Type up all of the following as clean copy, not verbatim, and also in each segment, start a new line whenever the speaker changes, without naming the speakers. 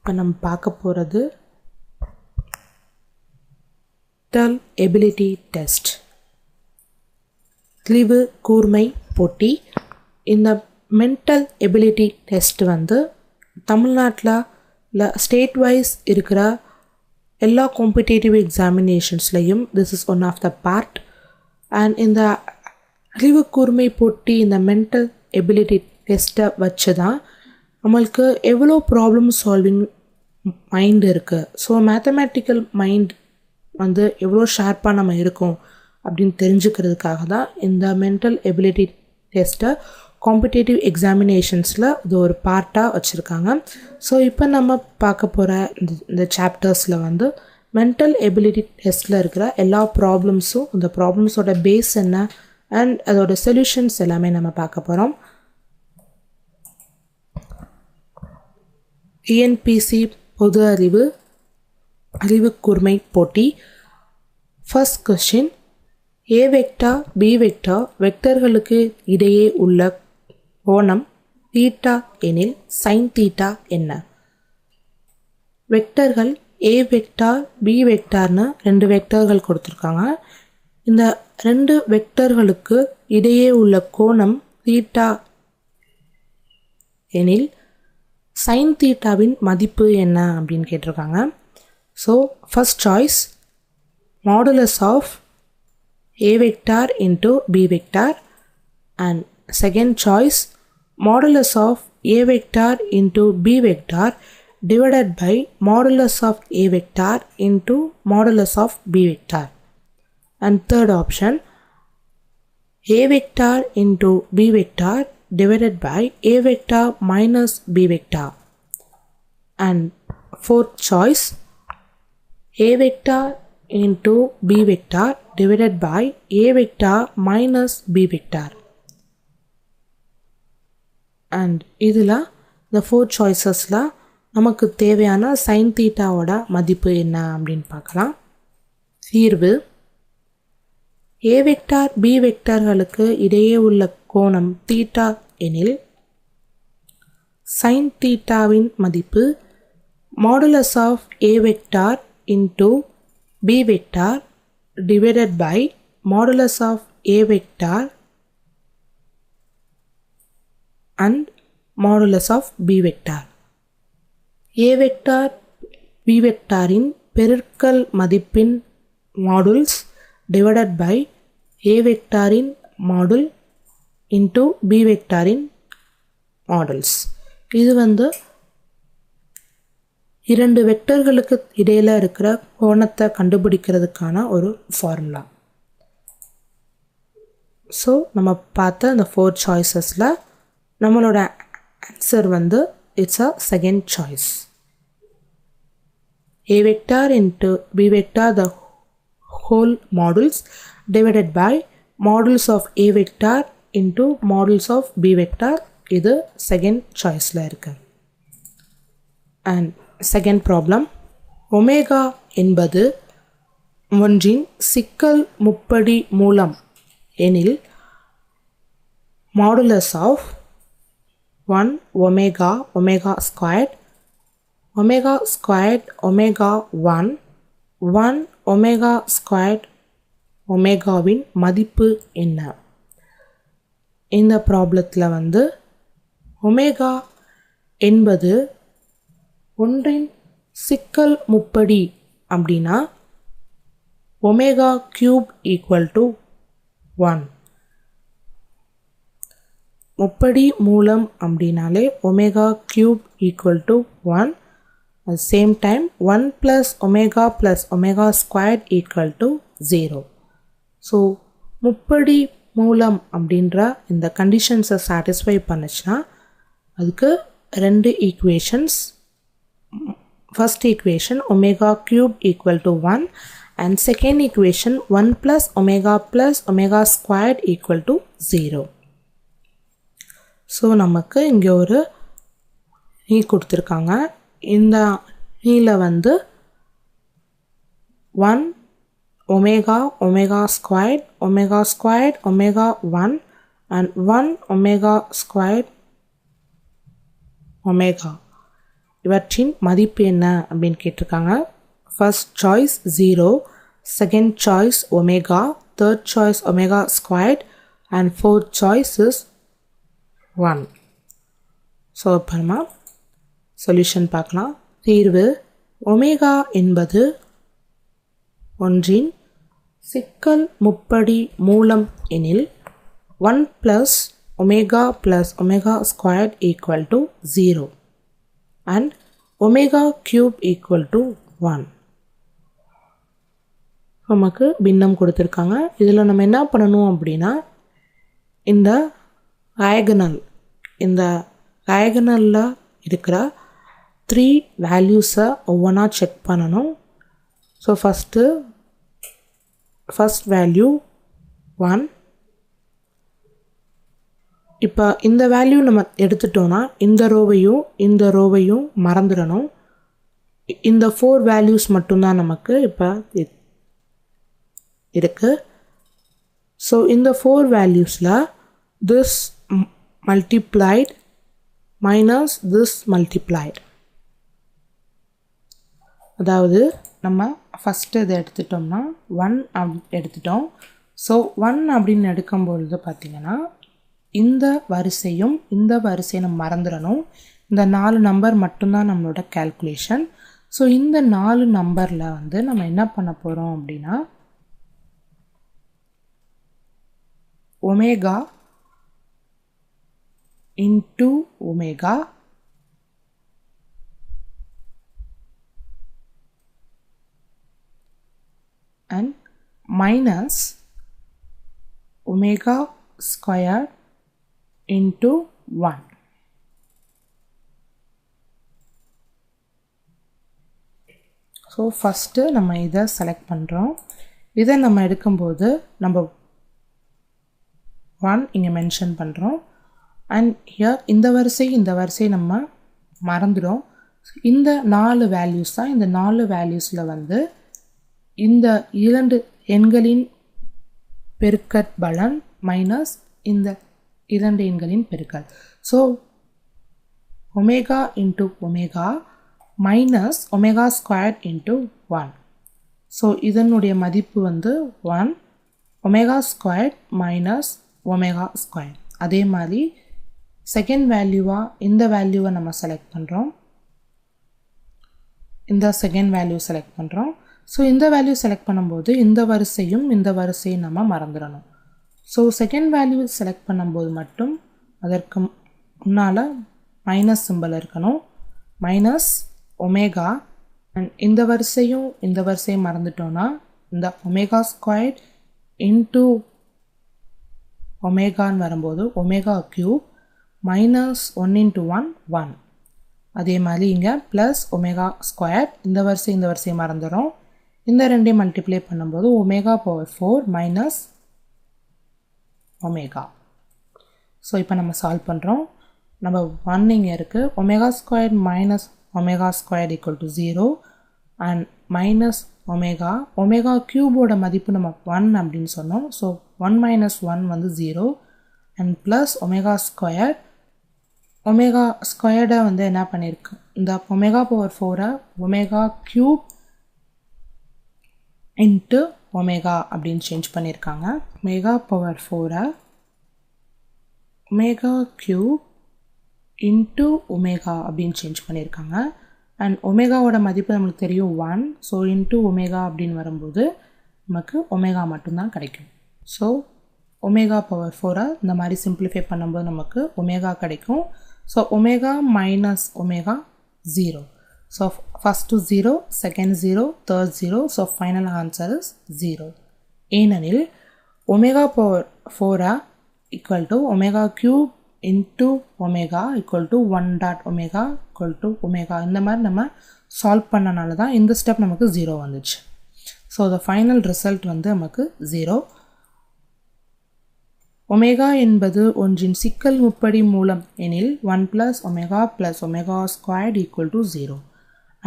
இப்போ நம்ம பார்க்க போகிறது மென்டல் எபிலிட்டி டெஸ்ட், தெளிவு கூர்மை போட்டி. இந்த மென்டல் எபிலிட்டி டெஸ்ட் வந்து தமிழ்நாட்டில் இல்லை ஸ்டேட் வைஸ் இருக்கிற எல்லா காம்படிட்டிவ் எக்ஸாமினேஷன்ஸ்லையும் this is one of the part. And இந்த தெளிவு கூர்மை போட்டி, இந்த மென்டல் எபிலிட்டி டெஸ்ட்டை வச்சு தான் நம்மளுக்கு எவ்வளோ ப்ராப்ளம் சால்விங் மைண்ட் இருக்குது, ஸோ மேத்தமேட்டிக்கல் மைண்ட் வந்து எவ்வளோ ஷார்ப்பாக நம்ம இருக்கோம் அப்படின்னு தெரிஞ்சுக்கிறதுக்காக தான் இந்த மென்டல் எபிலிட்டி டெஸ்ட்டை காம்படிட்டிவ் எக்ஸாமினேஷன்ஸில் இது ஒரு பார்ட்டாக வச்சுருக்காங்க. ஸோ இப்போ நம்ம பார்க்க போகிற இந்த சாப்டர்ஸில் வந்து மென்டல் எபிலிட்டி டெஸ்ட்டில் இருக்கிற எல்லா ப்ராப்ளம்ஸும், இந்த ப்ராப்ளம்ஸோட பேஸ் என்ன அண்ட் அதோட சொல்யூஷன்ஸ் எல்லாமே நம்ம பார்க்க போகிறோம். டிஎன்பிஎஸ்சி பொது அறிவு கூர்மை போட்டி. ஃபர்ஸ்ட் கொஸ்டின், ஏ வெக்டார் பி வெக்டார் வெக்டர்களுக்கு இடையே உள்ள கோணம் தீட்டா எனில் சைன் தீட்டா என்ன? வெக்டர்கள் ஏ வெக்டார் பி வெக்டார்னு ரெண்டு வெக்டர்கள் கொடுத்துருக்காங்க. இந்த ரெண்டு வெக்டர்களுக்கு இடையே உள்ள கோணம் தீட்டா எனில் சைன் தீட்டாவின் மதிப்பு என்ன அப்படின்னு கேட்டிருக்காங்க. So first choice modulus of A vector into B vector, and second choice modulus of A vector into B vector divided by modulus of A vector into modulus of B vector. And third option, A vector into B vector divided by A vector minus B vector. And fourth choice, A vector into B vector divided by A vector minus B vector. And இதில் the four choicesல நமக்கு தேவையான sign தீட்டாவோட மதிப்பு என்ன அப்படின்னு பார்க்கலாம். தீர்வு, ஏ vector B வெக்டார்களுக்கு இடையே உள்ள கோணம் தீட்டா எனில் சைன் தீட்டாவின் மதிப்பு modulus of A vector into B vector divided by modulus of A vector and modulus of B vector. A vector B வெக்டாரின் பெருக்கல் மதிப்பின் மாடுல்ஸ் டிவைடட் பை ஏ வெக்டாரின் மாடுல் இன்ட்டு பி வெக்டாரின் மாடுல்ஸ். இது வந்து இரண்டு வெக்டர்களுக்கு இடையில் இருக்கிற கோணத்தை கண்டுபிடிக்கிறதுக்கான ஒரு ஃபார்முலா. ஸோ நம்ம பார்த்த இந்த ஃபோர் சாய்ஸஸில் நம்மளோட ஆன்சர் வந்து it's a second choice. A vector into B vector the whole modules divided by modules of A vector into modules of B vector. இது second choiceல இருக்கு. And second problem, ஒமேகா என்பது ஒன்றின் சிக்கல் முப்படி மூலம் எனில் modulus of 1 omega squared omega squared omega 1 omega squared ஒமேகாவின் மதிப்பு என்ன? இந்த ப்ராப்ளத்தில் வந்து ஒமேகா என்பது ஒன்றின் சிக்கல் முப்படி அப்படின்னா ஒமேகா கியூப் ஈக்குவல் டு 1. முப்படி மூலம் அப்படின்னாலே omega cube equal to 1. At the same time 1 plus omega squared equal to 0. So முப்படி மூலம் அப்படின்ற இந்த கண்டிஷன்ஸை சாட்டிஸ்ஃபை பண்ணுச்சுன்னா அதுக்கு ரெண்டு equations. First equation omega cube equal to 1 and second equation 1 plus omega squared equal to 0. So நமக்கு இங்கே ஒரு நீ கொடுத்துருக்காங்க. இந்த நீல வந்து 1 omega squared omega 1 and 1 omega squared omega இவற்றின் மதிப்பு என்ன அப்படின்னு கேட்டிருக்காங்க. First choice 0, second choice omega, third choice omega squared and fourth choice is 1. So இப்போ நம்ம சொல்யூஷன் பார்க்கலாம். தீர்வு: ஒமேகா என்பது ஒன்றின் சிக்கல் முப்படி மூலம் எனில் 1 + omega + omega squared equal to 0 and omega cube equal to 1. நமக்கு பின்னம் கொடுத்துருக்காங்க. இதில் நம்ம என்ன பண்ணணும் அப்படின்னா, இந்த டயகனலில் இருக்கிற 3 வேல்யூஸை ஒவ்வொன்றா செக் பண்ணணும். So first value 1. இப்போ இந்த வேல்யூ நம்ம எடுத்துட்டோன்னா இந்த ரோவையும் மறந்துடணும். இந்த 4 வேல்யூஸ் மட்டும்தான் நமக்கு இப்போ இருக்குது. ஸோ இந்த 4 வேல்யூஸில் this multiplied minus this multiplied, அதாவது நம்ம ஃபஸ்ட்டு இதை எடுத்துட்டோம்னா 1 எடுத்துட்டோம். ஸோ 1 அப்படின்னு எடுக்கும்பொழுது பார்த்திங்கன்னா இந்த வரிசையும் இந்த வரிசையை நம்ம மறந்துடணும். இந்த 4 நம்பர் மட்டும்தான் நம்மளோட கேல்குலேஷன். ஸோ இந்த 4 நம்பரில் வந்து நம்ம என்ன பண்ண போகிறோம் அப்படின்னா, omega into omega and minus omega squared into 1. So first நம்ம இதை செலக்ட் பண்ணுறோம். இதை நம்ம எடுக்கும்போது நம்ம 1 இங்கே மென்ஷன் பண்ணுறோம். அண்ட் ஹியர் இந்த வரிசை நம்ம மறந்துடும். இந்த 4 வேல்யூஸ் தான். இந்த 4 வேல்யூஸில் வந்து இந்த 2 எண்களின் பெருக்கற்பலன் மைனஸ் இந்த 2 எண்களின் பெருக்கல். So omega into omega minus omega squared into 1. So இதனுடைய மதிப்பு வந்து 1 omega squared minus omega square. அதே மாதிரி செகண்ட் வேல்யூவாக இந்த வேல்யூவை நம்ம செலக்ட் பண்ணுறோம். இந்த செகண்ட் வேல்யூ செலக்ட் பண்ணுறோம். ஸோ இந்த வேல்யூ செலக்ட் பண்ணும்போது இந்த வரிசையும் நம்ம மறந்துடணும். ஸோ செகண்ட் வேல்யூ செலக்ட் பண்ணும்போது மட்டும் அதற்கு முன்னால் மைனஸ் சிம்பிள் இருக்கணும். மைனஸ் ஒமேகா அண்ட் இந்த வரிசையும் மறந்துட்டோன்னா இந்த ஒமேகா ஸ்கொயர்ட் இன்ட்டு ஒமேகான்னு வரும்போது ஒமேகா க்யூப் மைனஸ் 1 × 1 1. அதே மாதிரி இங்கே ப்ளஸ் ஒமேகா ஸ்கொயர் இந்த வரிசை மறந்துடும். இந்த ரெண்டையும் மல்டிப்ளை பண்ணும்போது omega power 4 minus omega. So இப்போ நம்ம சால்வ் பண்ணுறோம். நம்ம 1 இங்கே இருக்குது. Omega square minus omega square equal to 0 and minus omega க்யூபோட மதிப்பு நம்ம 1 அப்படின்னு சொன்னோம். ஸோ 1 - 1 வந்து 0 அண்ட் ப்ளஸ் ஒமேகா ஸ்கொயர்டை வந்து என்ன பண்ணியிருக்கு, இந்த omega power 4 omega cube into omega அப்படின்னு சேஞ்ச் பண்ணியிருக்காங்க. Omega power 4 omega cube into omega அப்படின்னு சேஞ்ச் பண்ணியிருக்காங்க. அண்ட் ஒமேகாவோட மதிப்பு நம்மளுக்கு தெரியும் 1. ஸோ இன்ட்டு ஒமேகா அப்படின்னு வரும்போது நமக்கு ஒமேகா மட்டும்தான் கிடைக்கும். ஸோ ஒமேகா பவர் 4 இந்த மாதிரி சிம்பிளிஃபை பண்ணும்போது நமக்கு ஒமேகா கிடைக்கும். So omega minus omega 0. So first 0, second 0, third 0. So final answer is 0. ஏனெனில் omega power 4 equal to omega cube into omega equal to 1 omega equal to omega. இந்த மாதிரி நம்ம solve பண்ணனால தான் இந்த ஸ்டெப் நமக்கு 0 வந்துச்சு. ஸோ த ஃபைனல் ரிசல்ட் வந்து நமக்கு 0. ஒமேகா என்பது ஒன்றின் சிக்கல் முப்படி மூலம் எனில் 1 + omega + omega squared equal to 0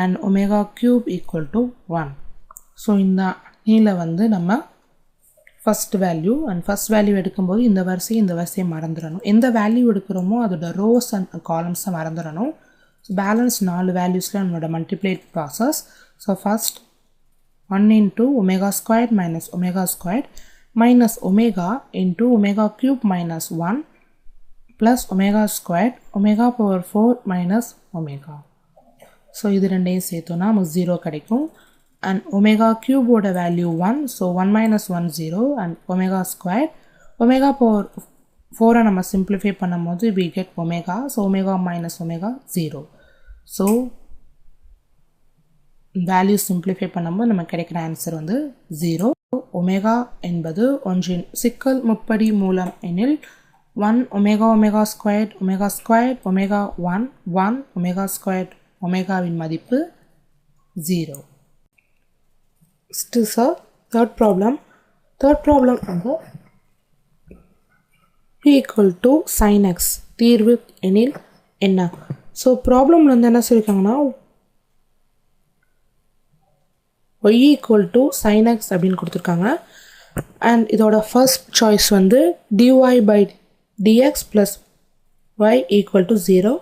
and omega cube equal to 1. So இந்த அணியில் வந்து நம்ம ஃபஸ்ட் வேல்யூ எடுக்கும்போது இந்த வரிசையை மறந்துடணும். எந்த வேல்யூ எடுக்கிறோமோ அதோட ரோஸ் அண்ட் காலம்ஸை மறந்துடணும். பேலன்ஸ் 4 வேல்யூஸில் நம்மளோட multiplate process. So first 1 into omega squared minus omega squared minus omega into omega cube minus 1 plus omega squared omega power 4 minus omega. So இது ரெண்டையும் சேர்த்தோன்னா நமக்கு 0 கிடைக்கும். அண்ட் omega cube ஓட value 1, so 1 minus 1 0 and omega squared omega power 4 நம்ம simplify பண்ணும்போது we get omega, so omega minus omega 0. So value simplify பண்ணும்போது நமக்கு கிடைக்கிற ஆன்சர் வந்து 0. ஒமேகா என்பது ஒன்றின் சிக்கல் முப்படி மூலம் எனில் 1 omega omega squared omega 1 omega squared ஒமேகாவின் மதிப்பு 0. This is a third problem வந்து p equal to sin x தீர்வு எனில் என்ன. ஸோ ப்ராப்ளம்ல வந்து என்ன சொல்லியிருக்காங்கன்னா y equal to sin x அப்படின்னு கொடுத்துருக்காங்க. அண்ட் இதோட ஃபர்ஸ்ட் சாய்ஸ் வந்து dy by dx plus y equal to 0.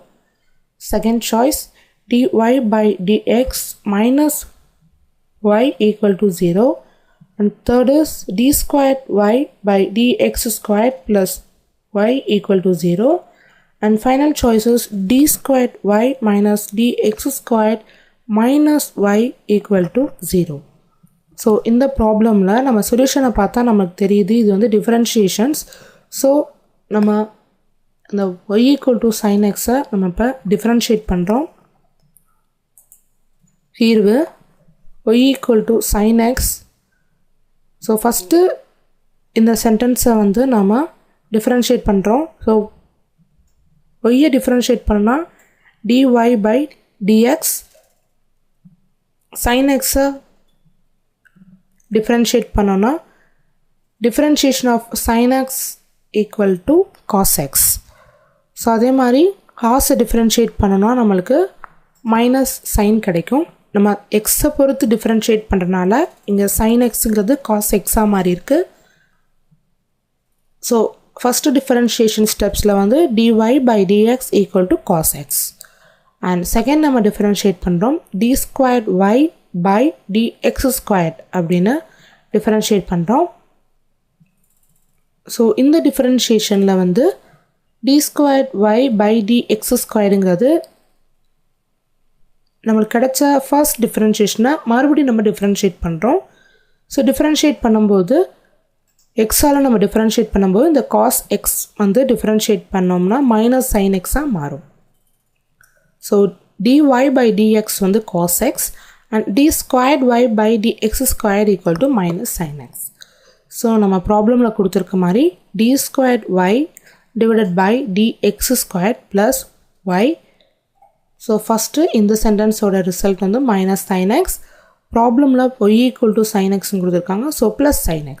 Second choice dy by dx minus y equal to 0. And third is d squared y by dx squared plus y equal to 0. And final choice is d squared y minus dx squared minus y equal to 0. So இந்த ப்ராப்ளமில் நம்ம சொல்யூஷனை பார்த்தா நமக்கு தெரியுது இது வந்து டிஃப்ரென்ஷியேஷன்ஸ். So நம்ம இந்த y equal to sin x நம்ம இப்போ டிஃப்ரென்ஷியேட் பண்ணுறோம். தீர்வு y equal to sin x. So first இந்த சென்டென்ஸை வந்து நம்ம டிஃப்ரென்ஷியேட் பண்ணுறோம். ஸோ y டிஃப்ரென்ஷியேட் பண்ணால் dy by dx, sin x differentiate பண்ணோன்னா differentiation of sin x equal to cos x. So அதே மாதிரி காசை டிஃப்ரென்ஷியேட் பண்ணோன்னா நம்மளுக்கு மைனஸ் சைன் கிடைக்கும். நம்ம எக்ஸை பொறுத்து டிஃப்ரென்ஷியேட் பண்ணுறதுனால இங்கே sin xங்கிறது cos x மாறி இருக்குது. ஸோ ஃபஸ்ட்டு டிஃப்ரென்ஷியேஷன் ஸ்டெப்ஸில் வந்து dy by dx equal to cos x. And second நம்ம டிஃப்ரென்ஷியேட் பண்ணுறோம் d squared y by dx squared அப்படின்னு டிஃப்ரென்ஷியேட் பண்ணுறோம். ஸோ இந்த டிஃப்ரென்ஷியேஷனில் வந்து d squared y by dx squaredங்கிறது நம்மளுக்கு கிடைச்ச ஃபர்ஸ்ட் டிஃப்ரென்ஷியேஷனை மறுபடியும் நம்ம டிஃப்ரென்ஷியேட் பண்ணுறோம். ஸோ டிஃப்ரென்ஷியேட் பண்ணும்போது எக்ஸால் நம்ம டிஃப்ரென்ஷியேட் பண்ணும்போது இந்த காஸ் எக்ஸ் வந்து டிஃப்ரென்ஷியேட் பண்ணோம்னா மைனஸ் சைன் எக்ஸாக மாறும். ஸோ dy by dx வந்து cos x and d squared y by dx squared equal to minus sin x. So நம்ம ப்ராப்ளமில் கொடுத்துருக்க மாதிரி d squared y divided by dx squared plus y. So first இந்த சென்டென்ஸோட result வந்து minus sin x. ப்ராப்ளமில் y equal to sin xன்னு கொடுத்துருக்காங்க. So plus sin x.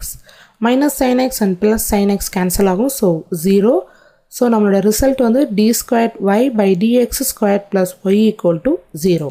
Minus sin x and plus sin x cancel ஆகும். So 0. So நம்மளோட result வந்து d squared y by dx squared plus y equal to 0.